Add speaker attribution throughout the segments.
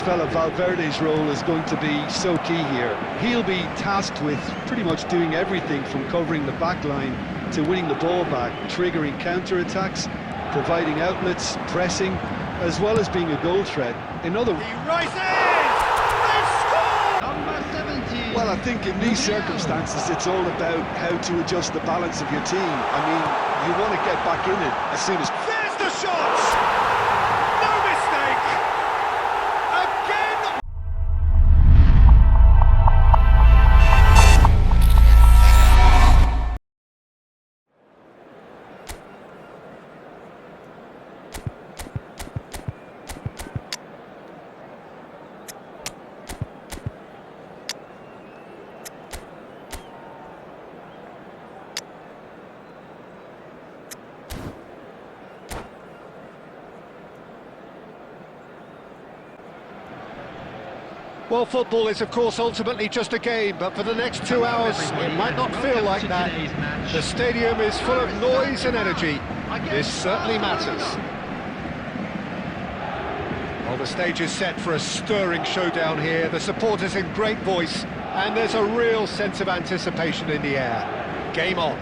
Speaker 1: Fella Valverde's role is going to be so key here. He'll be tasked with pretty much doing everything from covering the back line to winning the ball back, triggering counter-attacks, providing outlets, pressing, as well as being a goal threat. In other words,
Speaker 2: He rises! They've scored! Number 70.
Speaker 1: well, I think in these circumstances it's all about how to adjust the balance of your team. I mean, you want to get back in it as soon as...
Speaker 2: There's the shot! No mistake! Again!
Speaker 3: Well, football is, of course, ultimately just a game, but for the next 2 hours, it might not feel like that. The stadium is full of noise and energy. This certainly matters. Well, the stage is set for a stirring showdown here. The supporters in great voice, and there's a real sense of anticipation in the air. Game on.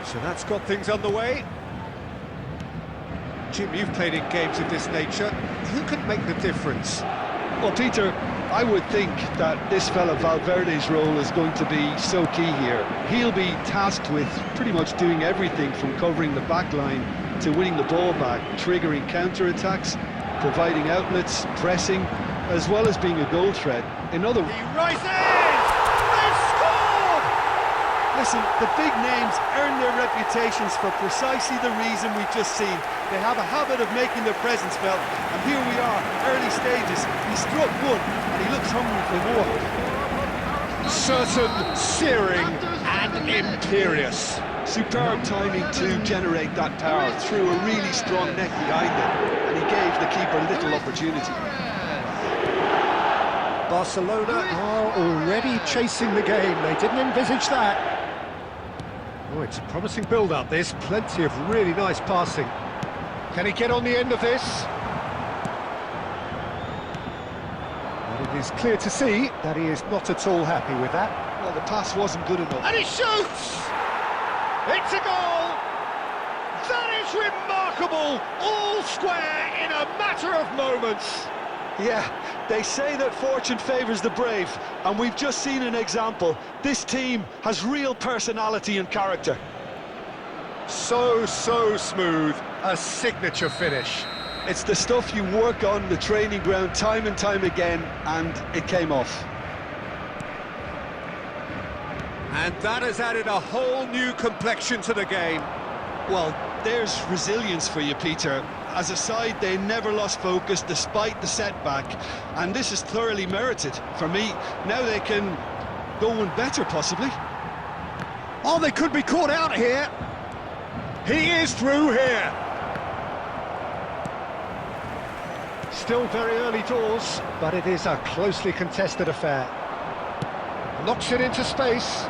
Speaker 3: So that's got things underway. Jim, you've played in games of this nature. Who can make the difference?
Speaker 1: Well, Peter, I would think that this fella Valverde's role is going to be so key here. He'll be tasked with pretty much doing everything from covering the back line to winning the ball back, triggering counter-attacks, providing outlets, pressing, as well as being a goal threat. In other words...
Speaker 2: He rises! They've scored!
Speaker 4: Listen, the big names earn their reputations for precisely the reason we've just seen. They have a habit of making their presence felt, and here we are, early stages. He struck one, and he looks hungry for more.
Speaker 3: Certain, searing, and imperious.
Speaker 1: Superb timing to generate that power through a really strong net behind it, and he gave the keeper little opportunity.
Speaker 3: Barcelona are already chasing the game. They didn't envisage that. Oh, it's a promising build-up, this. Plenty of really nice passing. Can he get on the end of this? And it is clear to see that he is not at all happy with that.
Speaker 1: Well, the pass wasn't good enough.
Speaker 2: And he shoots! It's a goal! That is remarkable! All square in a matter of moments!
Speaker 1: Yeah, they say that fortune favours the brave, and we've just seen an example. This team has real personality and character.
Speaker 3: So smooth. A signature finish.
Speaker 1: It's the stuff you work on the training ground time and time again, and it came off.
Speaker 3: And that has added a whole new complexion to the game.
Speaker 1: Well, there's resilience for you, Peter. As a side, they never lost focus despite the setback, and this is thoroughly merited. For me, now they can go one better, possibly.
Speaker 3: Oh, they could be caught out here. He is through here. Still very early doors, but it is a closely contested affair. Knocks it into space.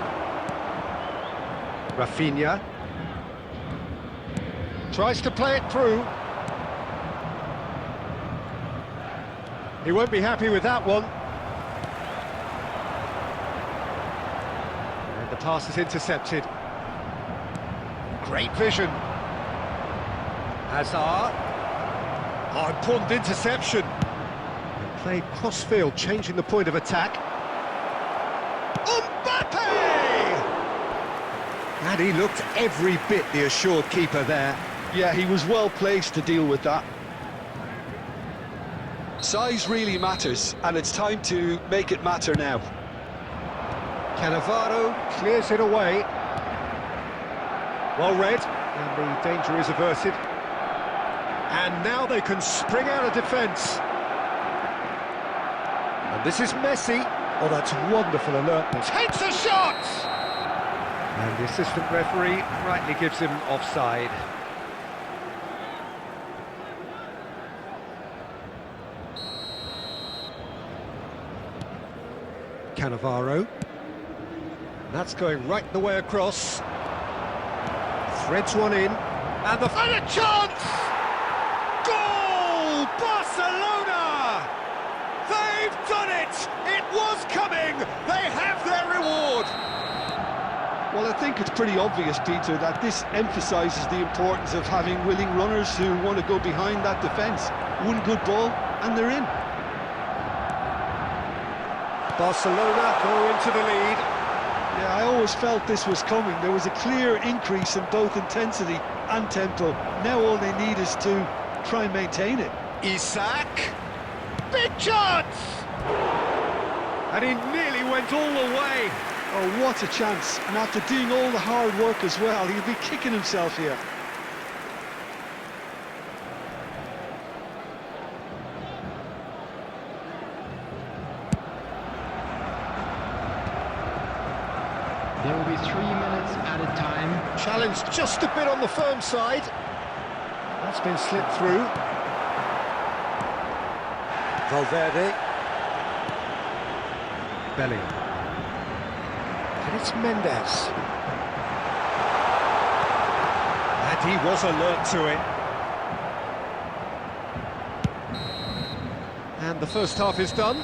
Speaker 3: Rafinha tries to play it through. He won't be happy with that one. And the pass is intercepted. Great vision. Hazard. Oh, important interception. And played cross-field, changing the point of attack. Mbappe! And he looked every bit the assured keeper there.
Speaker 1: Yeah, he was well placed to deal with that. Size really matters, and it's time to make it matter now.
Speaker 3: Cannavaro clears it away. Well read, and the danger is averted. And now they can spring out of defence. And this is Messi. Oh, that's wonderful alertness. Takes a shot! And the assistant referee rightly gives him offside. Cannavaro. That's going right the way across. Threads one in. And a chance! Goal!
Speaker 2: they have their reward.
Speaker 1: Well, I think it's pretty obvious, Peter, that this emphasises the importance of having willing runners who want to go behind that defence. One good ball, and they're in.
Speaker 3: Barcelona go into the lead.
Speaker 1: Yeah, I always felt this was coming. There was a clear increase in both intensity and tempo. Now all they need is to try and maintain it.
Speaker 3: Isak.
Speaker 2: Big chance!
Speaker 3: And he nearly went all the way.
Speaker 1: Oh, what a chance. And after doing all the hard work as well, he'll be kicking himself here.
Speaker 5: There will be 3 minutes added time.
Speaker 3: Challenge just a bit on the firm side. That's been slipped through. Valverde. Bellingham. And it's Mendes. And he was alert to it. And the first half is done.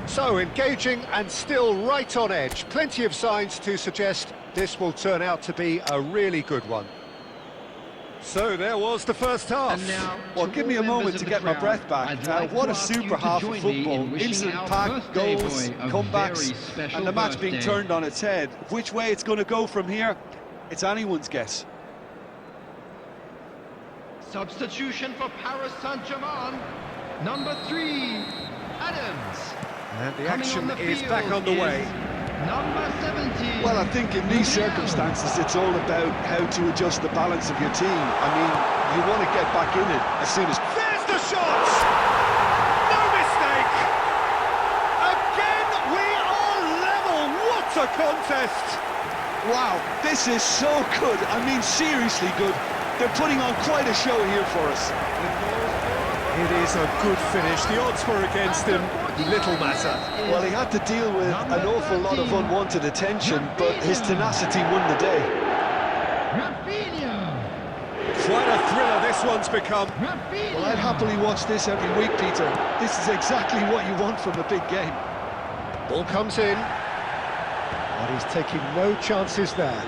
Speaker 3: So, engaging and still right on edge. Plenty of signs to suggest this will turn out to be a really good one. So, there was the first half.
Speaker 5: And now,
Speaker 1: Well, give me a moment to get my breath back. What a super half of football. Incident-packed goals, comebacks, and the match being turned on its head. Which way it's going to go from here, it's anyone's guess.
Speaker 5: Substitution for Paris Saint-Germain. Number 3, Adams.
Speaker 3: And the
Speaker 5: Coming
Speaker 3: action
Speaker 5: on the
Speaker 3: is
Speaker 5: field
Speaker 3: back underway.
Speaker 5: is Number 17.
Speaker 1: Well, I think in these circumstances, it's all about how to adjust the balance of your team. I mean, you want to get back in it as soon as...
Speaker 2: There's the shot! No mistake! Again, we are level! What a contest!
Speaker 1: Wow, this is so good. I mean, seriously good. They're putting on quite a show here for us.
Speaker 3: It is a good finish. The odds were against him. Little matter.
Speaker 1: Well, he had to deal with an awful lot of unwanted attention, but his tenacity won the day.
Speaker 5: Rafinha.
Speaker 3: Quite a thriller this one's become.
Speaker 5: Rafinha.
Speaker 1: Well, I'd happily watch this every week, Peter. This is exactly what you want from a big game.
Speaker 3: Ball comes in. And he's taking no chances there.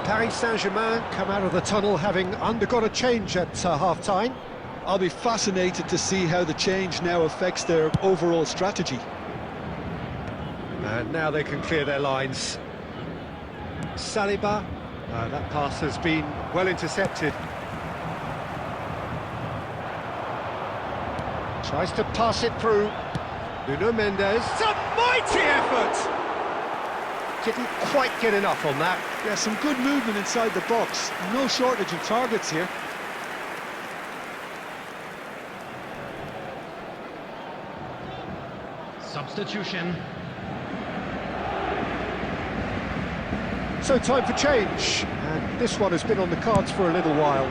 Speaker 3: Paris Saint-Germain come out of the tunnel having undergone a change at half-time.
Speaker 1: I'll be fascinated to see how the change now affects their overall strategy.
Speaker 3: And now they can clear their lines. Saliba. That pass has been well intercepted. Tries to pass it through. Nuno Mendes.
Speaker 2: It's a mighty effort!
Speaker 3: Didn't quite get enough on that.
Speaker 1: Yeah, some good movement inside the box. No shortage of targets here.
Speaker 5: Substitution.
Speaker 3: So time for change. And this one has been on the cards for a little while.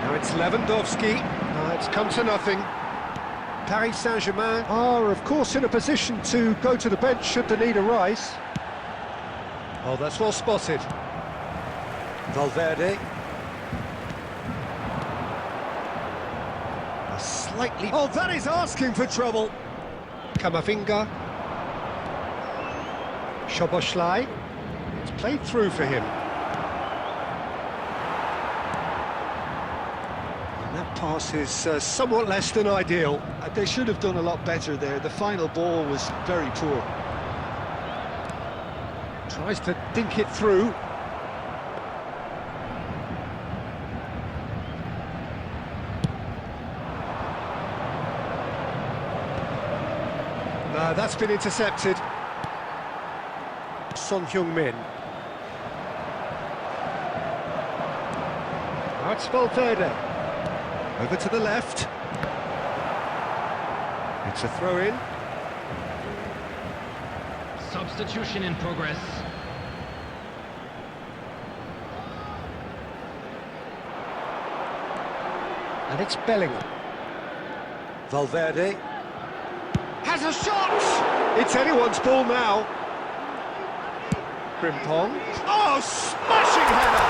Speaker 3: Now it's Lewandowski. It's come to nothing. Paris Saint-Germain are, of course, in a position to go to the bench should the need arise. Oh, that's well spotted. Valverde. Slightly... Oh, that is asking for trouble. Camavinga. Szoboszlai. It's played through for him. And that pass is somewhat less than ideal.
Speaker 1: They should have done a lot better there. The final ball was very poor.
Speaker 3: Tries to dink it through. That's been intercepted. Son Heung-min. Now it's Valverde. Over to the left. It's a throw-in.
Speaker 5: Substitution in progress.
Speaker 3: And it's Bellingham. Valverde.
Speaker 2: Has a shot!
Speaker 3: It's anyone's ball now. Frimpong.
Speaker 2: Oh, smashing header!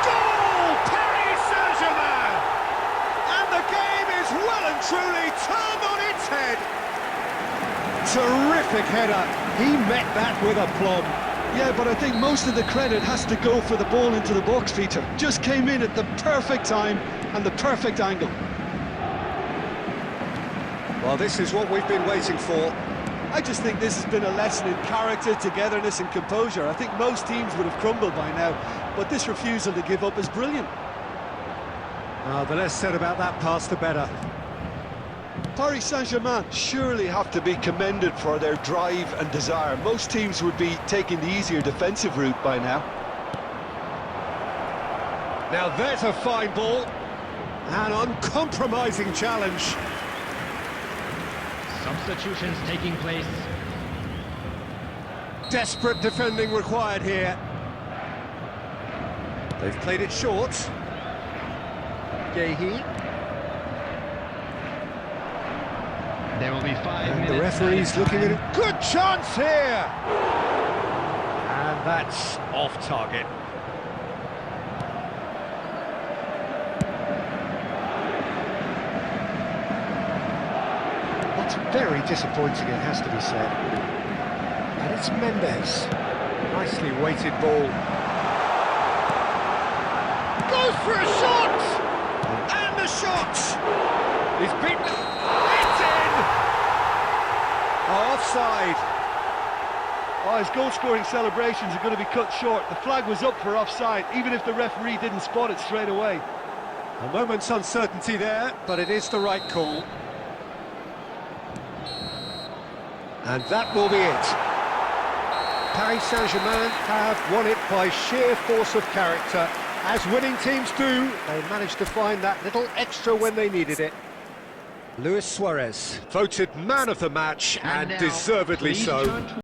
Speaker 2: Goal! Paris Saint-Germain! And the game
Speaker 3: truly turned on its head. Terrific header. He met that with aplomb.
Speaker 1: Yeah, but I think most of the credit has to go for the ball into the box, Peter. Just came in at the perfect time and the perfect angle.
Speaker 3: Well, this is what we've been waiting for.
Speaker 4: I just think this has been a lesson in character, togetherness and composure. I think most teams would have crumbled by now, but this refusal to give up is brilliant.
Speaker 3: The less said about that pass, the better.
Speaker 1: Paris Saint-Germain surely have to be commended for their drive and desire. Most teams would be taking the easier defensive route by now.
Speaker 3: Now there's a fine ball. An uncompromising challenge.
Speaker 5: Substitutions taking place.
Speaker 3: Desperate defending required here. They've played it short. J.League.
Speaker 5: There will be 5
Speaker 3: And
Speaker 5: minutes.
Speaker 3: the referee's looking at a good chance here. And that's off target. That's very disappointing, it has to be said. And it's Mendes. Nicely weighted ball. Goes for a shot! And the shot! He's beaten. It's in! Offside.
Speaker 4: Oh, his goal-scoring celebrations are going to be cut short. The flag was up for offside, even if the referee didn't spot it straight away.
Speaker 3: A moment's uncertainty there, but it is the right call. And that will be it. Paris Saint-Germain have won it by sheer force of character. As winning teams do, they managed to find that little extra when they needed it. Luis Suarez, voted man of the match, and
Speaker 5: now,
Speaker 3: deservedly
Speaker 5: please
Speaker 3: so.
Speaker 5: turn